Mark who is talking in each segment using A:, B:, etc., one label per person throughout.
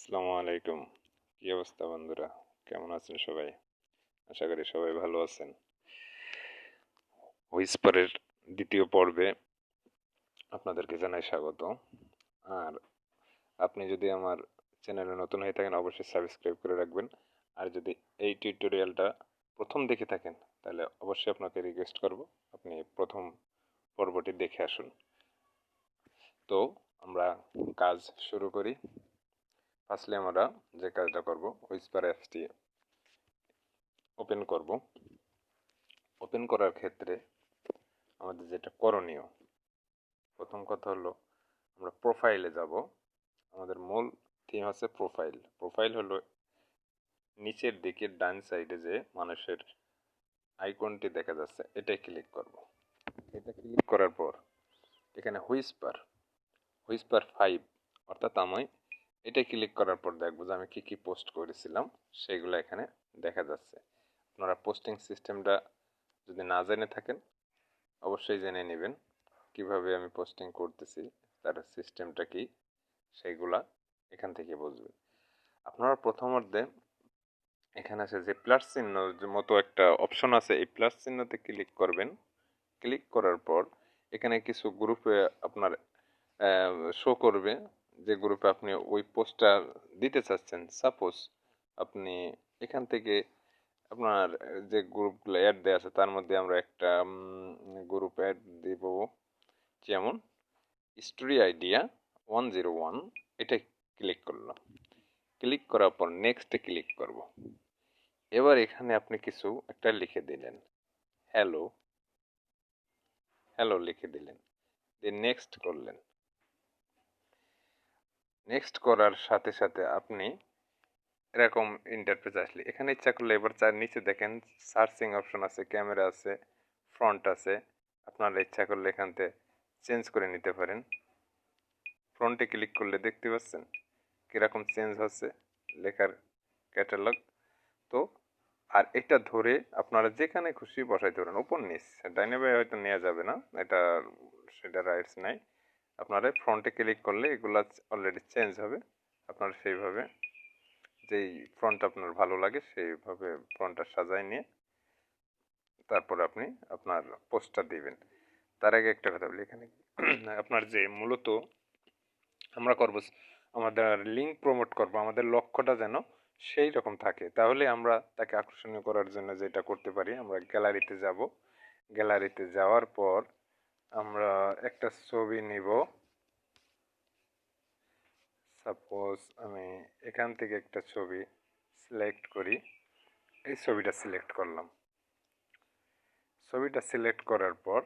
A: আসসালামু আলাইকুম। কি অবস্থা বন্ধুরা? কেমন আছেন সবাই? আশা করি সবাই ভালো আছেন। হুইসপারের দ্বিতীয় পর্বে আপনাদেরকে জানাই স্বাগত। আর আপনি যদি আমার চ্যানেলে নতুন হয়ে থাকেন অবশ্যই সাবস্ক্রাইব করে রাখবেন। আর যদি এই টিউটোরিয়ালটা প্রথম দেখে থাকেন তাহলে অবশ্যই আপনাকে রিকোয়েস্ট করব আপনি প্রথম পর্বটি দেখে আসুন। তো আমরা কাজ শুরু করি। ফার্স্টলি আমরা যে কাজটা করব হুইসপার অ্যাপসটি ওপেন করব। ওপেন করার ক্ষেত্রে আমাদের যেটা করণীয়, প্রথম কথা হলো আমরা প্রোফাইলে যাব। আমাদের মূল থিম আছে প্রোফাইল। প্রোফাইল হলো নিচের দিকে ডান সাইডে যে মানুষের আইকনটি দেখা যাচ্ছে এটাই ক্লিক করব। এটা ক্লিক করার পর এখানে হুইসপার 5 অর্থাৎ আমি এটা ক্লিক করার পর দেখবো যে আমি কি কি পোস্ট করেছিলাম সেগুলো এখানে দেখা যাচ্ছে। আপনারা পোস্টিং সিস্টেমটা যদি না জেনে থাকেন অবশ্যই জেনে নেবেন কিভাবে আমি পোস্টিং করতেছি, তার সিস্টেমটা কি সেইগুলা এখান থেকে বুঝবেন। আপনারা প্রথমার্ধে এখানে আছে যে প্লাস চিহ্ন মতো একটা অপশন আছে, এই প্লাস চিহ্নতে ক্লিক করবেন। ক্লিক করার পর এখানে কিছু গ্রুপে আপনার শো করবে যে গ্রুপে আপনি ওই পোস্টটা দিতে চাচ্ছেন। সাপোজ আপনি এখান থেকে আপনার যে গ্রুপগুলো অ্যাড দেওয়া আছে তার মধ্যে আমরা একটা গ্রুপ অ্যাড দিব, যেমন স্টোরি আইডিয়া 101। এটা ক্লিক করলাম। ক্লিক করার পর নেক্সটে ক্লিক করব। এবার এখানে আপনি কিছু একটা লিখে দিলেন, হ্যালো হ্যালো লিখে দিলেন, দিয়ে নেক্সট করলেন। নেক্সট করার সাথে সাথে আপনি এরকম ইন্টারফেস আসলে এখানে ইচ্ছা করলে এবার নিচে দেখেন সার্চিং অপশন আছে, ক্যামেরা আছে, ফ্রন্ট আছে। আপনারা ইচ্ছা করলে এখান থেকে চেঞ্জ করে নিতে পারেন। ফ্রন্টে ক্লিক করলে দেখতে পাচ্ছেন কীরকম চেঞ্জ হচ্ছে লেখার ক্যাটালগ। তো আর এটা ধরে আপনারা যেখানে খুশি বসাইতে পারেন, উপর নিচ ডাইনে বাঁয়ে হয়তো নেওয়া যাবে না, এটা সেটা রাইটস নাই। আপনারা ফ্রন্টে ক্লিক করলে এগুলো অলরেডি চেঞ্জ হবে। আপনারা সেইভাবে যেই ফ্রন্ট আপনার ভালো লাগে সেইভাবে ফ্রন্টটা সাজায় নিয়ে তারপর আপনি আপনার পোস্টটা দিবেন। তার আগে একটা কথা বলি, এখানে আপনার যে মূলত আমরা করব আমাদের লিঙ্ক প্রমোট করব, আমাদের লক্ষ্যটা যেন সেই রকম থাকে, তাহলে আমরা তাকে আকর্ষণীয় করার জন্য যেটা করতে পারি, আমরা গ্যালারিতে যাব। গ্যালারিতে যাওয়ার পর আমরা একটা ছবি নিব। সাপোজ আমি এখান থেকে একটা ছবি সিলেক্ট করি। এই ছবিটা সিলেক্ট করলাম। ছবিটা সিলেক্ট করার পর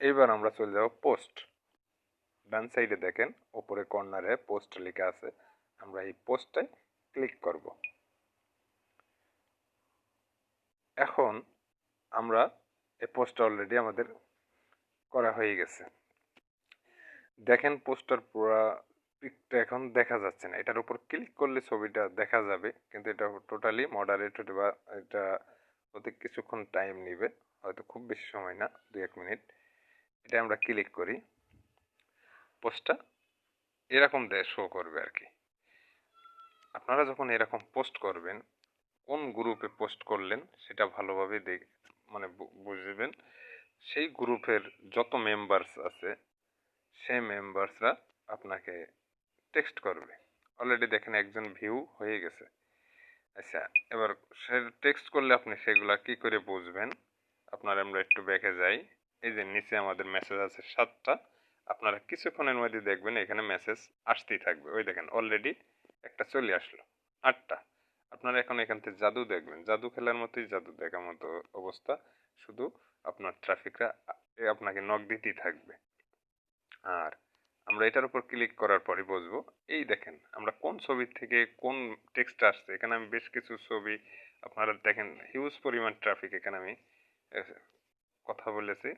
A: এইবার আমরা চলে যাব পোস্ট। ডান সাইডে দেখেন উপরে কর্নারে পোস্ট লেখা আছে, আমরা এই পোস্টটায় ক্লিক করব। এখন আমরা এই পোস্টটা অলরেডি আমাদের করা হয়ে গেছে। দেখেন পোস্টার পুরো পিকটা এখন দেখা যাচ্ছে না, এটার উপর ক্লিক করলে ছবিটা দেখা যাবে, কিন্তু এটা টোটালি মডারেটেড বা এটা হতে কিছুক্ষণ টাইম নেবে, হয়তো খুব বেশি সময় না, 2-1 মিনিট। এটা আমরা ক্লিক করি, পোস্টটা এরকম শো করবে আর কি। আপনারা যখন এরকম পোস্ট করবেন, কোন গ্রুপে পোস্ট করলেন সেটা ভালোভাবে মানে বুঝবেন। সেই গ্রুপের যত মেম্বার্স আছে সেই মেম্বার্সরা আপনাকে টেক্সট করবে। অলরেডি দেখেন একজন ভিউ হয়ে গেছে। আচ্ছা, এবার সে টেক্সট করলে আপনি সেগুলা কি করে বুঝবেন? আপনারা আমরা একটু ব্যাকে যাই। এই যে নিচে আমাদের মেসেজ আছে 7টা। আপনারা কিছুক্ষণের মধ্যে দেখবেন এখানে মেসেজ আসতেই থাকবে। ওই দেখেন অলরেডি একটা চলে আসলো 8টা। আপনারা এখন এখান থেকে জাদু দেখবেন, জাদু খেলার মতোই, জাদু দেখার মতো অবস্থা। শুধু আপনার ট্রাফিকরা আপনাকে নক দিতেই থাকবে। আর আমরা এটার উপর ক্লিক করার পরে বুঝবো, এই দেখেন আমরা কোন ছবি থেকে কোন টেক্সট আসছে। এখানে আমি বেশ কিছু ছবি, আপনারা দেখেন হিউজ পরিমাণ ট্রাফিক এখানে আমি কথা বলেছি।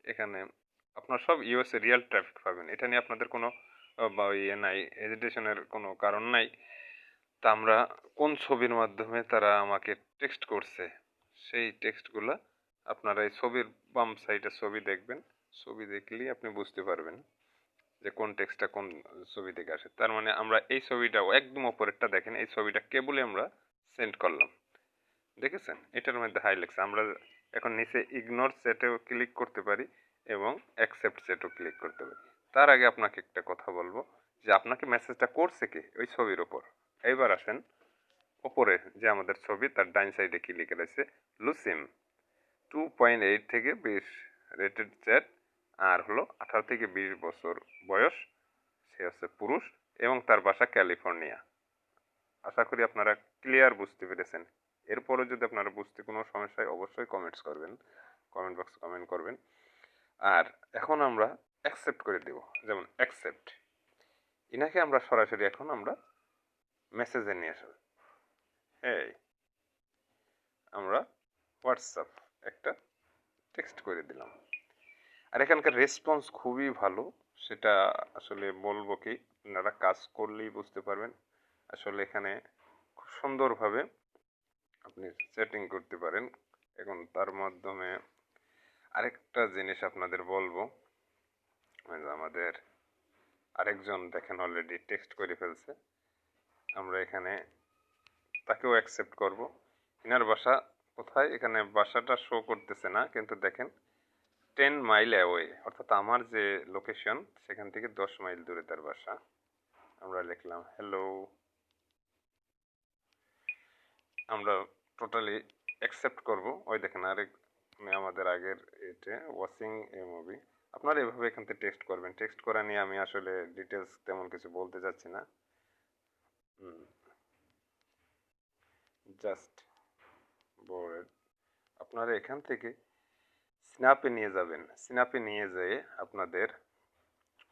A: এখানে আপনার সব ইউএসএ রিয়েল ট্রাফিক পাবেন, এটা নিয়ে আপনাদের কোনো ইয়ে নাই, হেজিটেশনের কোনো কারণ নাই। তা আমরা কোন ছবির মাধ্যমে তারা আমাকে টেক্সট করছে সেই টেক্সটগুলো আপনারা এই ছবির বাম সাইডে ছবি দেখবেন, ছবি দেখলেই আপনি বুঝতে পারবেন। যে কোন টেক্সটটা কোন ছবি থেকে আসে। তার মানে আমরা এই ছবিটা একদম উপরেরটা দেখেন, এই ছবিটা কেবলই আমরা সেন্ড করলাম, দেখেছেন? এটার মধ্যে হাই লেখছে। আমরা এখন নিচে ইগনোর সেটেও ক্লিক করতে পারি এবং অ্যাকসেপ্ট সেটও ক্লিক করতে পারি। তার আগে আপনাকে একটা কথা বলবো যে আপনাকে মেসেজটা করছে কে ওই ছবির ওপর। এইবার আসেন ওপরে যে আমাদের ছবি তার ডাইন সাইডে কি লিখে রয়েছে, লুসিম 2.8 থেকে 20 রেটেড চ্যাট, আর হলো 18 থেকে 20 বছর বয়স, সে হচ্ছে পুরুষ এবং তার বাসা ক্যালিফোর্নিয়া। আশা করি আপনারা ক্লিয়ার বুঝতে পেরেছেন। এরপরে যদি আপনারা বুঝতে কোনো সমস্যা হয় অবশ্যই কমেন্টস করবেন, কমেন্ট বক্সে কমেন্ট করবেন। আর এখন আমরা অ্যাকসেপ্ট করে দেব, যেমন অ্যাকসেপ্ট। ইনাকে আমরা সরাসরি এখন আমরা মেসেজে নিয়ে আসব। এই আমরা হোয়াটসঅ্যাপ একটা টেক্সট করে দিলাম। আর এখানকার রেসপন্স খুবই ভালো, সেটা আসলে বলবো কি, আপনারা কাজ করলেই বুঝতে পারবেন। আসলে এখানে খুব সুন্দরভাবে আপনি সেটিং করতে পারেন। এখন তার মাধ্যমে আরেকটা জিনিস আপনাদের বলবো, আমাদের আরেকজন দেখেন অলরেডি টেক্সট করে ফেলছে। আমরা এখানে তাকেও অ্যাকসেপ্ট করব। ইনার বাসা কোথায়, এখানে বাসাটা শো করতেছে না, কিন্তু দেখেন 10 মাইল অ্যাওয়ে, অর্থাৎ আমার যে লোকেশন সেখান থেকে 10 মাইল দূরে তার বাসা। আমরা লিখলাম হ্যালো। আমরা টোটালি অ্যাকসেপ্ট করব। ওই দেখেন আরেক আমাদের আগের এটা ওয়াচিং এ মুভি। আপনারা এভাবে এখান থেকে টেক্সট করবেন। টেক্সট করা নিয়ে আমি আসলে ডিটেলস তেমন কিছু বলতে যাচ্ছি না, জাস্ট বোর্ড। আপনারা এখান থেকে স্ন্যাপে নিয়ে যাবেন। স্ন্যাপে নিয়ে যেয়ে আপনাদের,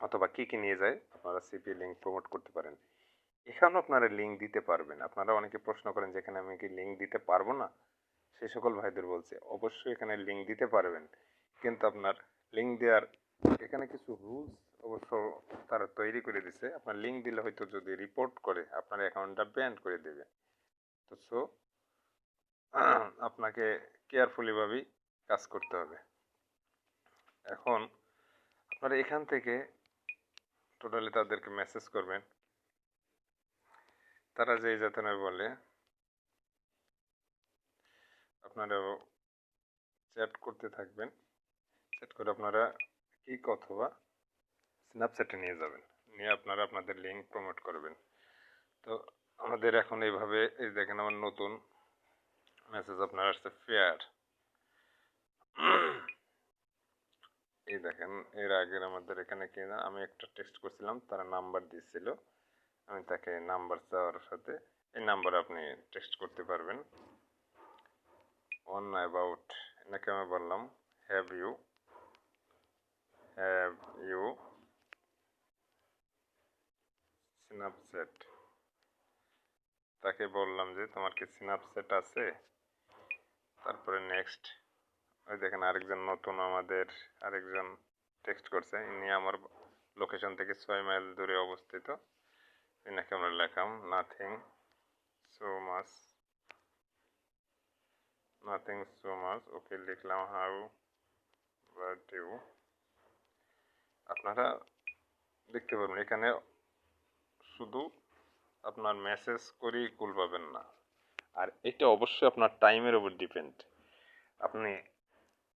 A: অথবা কি নিয়ে যায়, আপনারা সিপি লিঙ্ক প্রমোট করতে পারেন। এখানেও আপনারা লিঙ্ক দিতে পারবেন। আপনারা অনেকে প্রশ্ন করেন যে এখানে আমি কি লিঙ্ক দিতে পারবো না, সেই সকল ভাইদের বলছি অবশ্যই এখানে লিঙ্ক দিতে পারবেন, কিন্তু আপনার লিঙ্ক দেওয়ার এখানে কিছু রুলস অবশ্য তারা তৈরি করে দিছে। আপনার লিঙ্ক দিলে হয়তো যদি রিপোর্ট করে আপনার অ্যাকাউন্টটা ব্যান করে দেবে। তো সো আপনাকে কেয়ারফুলি ভাবেই কাজ করতে হবে। এখন আপনারা এখান থেকে টোটালি তাদেরকে মেসেজ করবেন। তারা যেই যাতনা বলে আপনারা চ্যাট করতে থাকবেন। চ্যাট করে আপনারা কিক অথবা স্ন্যাপচ্যাটে নিয়ে যাবেন, নিয়ে আপনারা আপনাদের লিঙ্ক প্রমোট করবেন। তো আমাদের এখন এইভাবে, এই দেখেন আমার নতুন মেসেজ আপনার আসছে ফেয়ার। এই দেখেন এর আগের আমাদের এখানে কি না, আমি একটা টেক্সট করছিলাম, তারা নাম্বার দিয়েছিল, আমি তাকে নাম্বার চাওয়ার সাথে এই নাম্বারে আপনি টেক্সট করতে পারবেন। অন অ্যাবাউট, এনাকে আমি বললাম হ্যাভ ইউ স্ন্যাপচ্যাট। তাকে বললাম যে তোমার কি স্ন্যাপচ্যাট আছে। তারপরে নেক্সট, ওই দেখেন আরেকজন নতুন আমাদের আরেকজন টেক্সট করছে, ইনি আমার লোকেশন থেকে 6 মাইল দূরে অবস্থিত। এনাকে আমরা লেখাম নাথিং সো মাচ, ওকে লিখলাম হাউ বাট ইউ। আপনারা দেখতে পারবেন এখানে শুধু আপনার মেসেজ করেই কুল পাবেন না, আর এটা অবশ্যই আপনার টাইমের উপর ডিপেন্ড। আপনি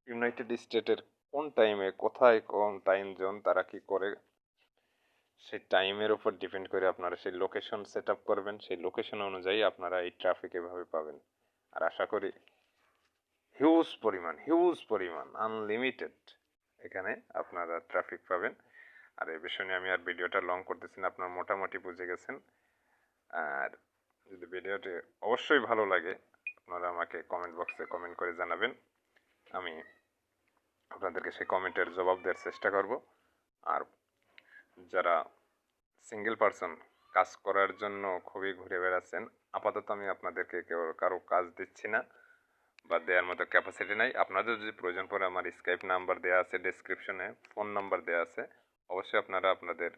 A: ইউনাইটেড স্টেটের কোন টাইমে, কোথায়, কোন টাইম জোন তারা কি করে, সেই টাইমের উপর ডিপেন্ড করে আপনারা সেই লোকেশন সেট আপ করবেন। সেই লোকেশন অনুযায়ী আপনারা এই ট্রাফিক এভাবে পাবেন। আর আশা করি হিউজ পরিমাণ আনলিমিটেড এখানে আপনারা ট্রাফিক পাবেন। আর এই বিষয় নিয়ে আমি আর ভিডিওটা লং করতেছি না, আপনারা মোটামুটি বুঝে গেছেন। আর যদি ভিডিওটি অবশ্যই ভালো লাগে আপনারা আমাকে কমেন্ট বক্সে কমেন্ট করে জানাবেন, আমি আপনাদেরকে সেই কমেন্টের জবাব দেওয়ার চেষ্টা করব। আর যারা সিঙ্গেল পারসন কাজ করার জন্য খুবই ঘুরে বেড়াচ্ছেন, আপাতত আমি আপনাদেরকে কারো কাজ দিচ্ছি না বা দেওয়ার মতো ক্যাপাসিটি নাই। আপনাদের যদি প্রয়োজন পড়ে আমার স্কাইপ নাম্বার দেওয়া আছে ডেসক্রিপশনে, ফোন নাম্বার দেওয়া আছে, অবশ্যই আপনারা আপনাদের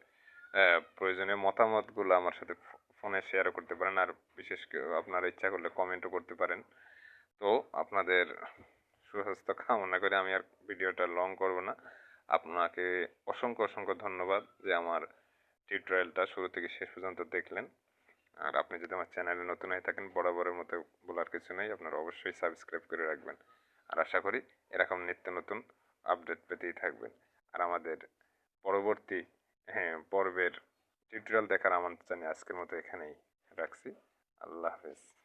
A: প্রয়োজনীয় মতামতগুলো আমার সাথে ফোনে শেয়ার করতে পারেন। আর বিশেষ করে আপনারা ইচ্ছা করলে কমেন্টও করতে পারেন। তো আপনাদের সুস্বাস্থ্য কামনা করে আমি আর ভিডিওটা লং করব না। আপনাকে অসংখ্য ধন্যবাদ যে আমার টিউটোরিয়ালটা শুরু থেকে শেষ পর্যন্ত দেখলেন। আর আপনি যদি আমার চ্যানেলে নতুন হয়ে থাকেন, বরাবরের মতো বলার কিছু নেই, আপনারা অবশ্যই সাবস্ক্রাইব করে রাখবেন। আর আশা করি এরকম নিত্য নতুন আপডেট পেতেই থাকবেন। আর আমাদের পরবর্তী পর্বের টিউটোরিয়াল দেখার আমন্ত্রণ জানিয়ে আজকের মতো এখানেই রাখছি। আল্লাহ হাফেজ।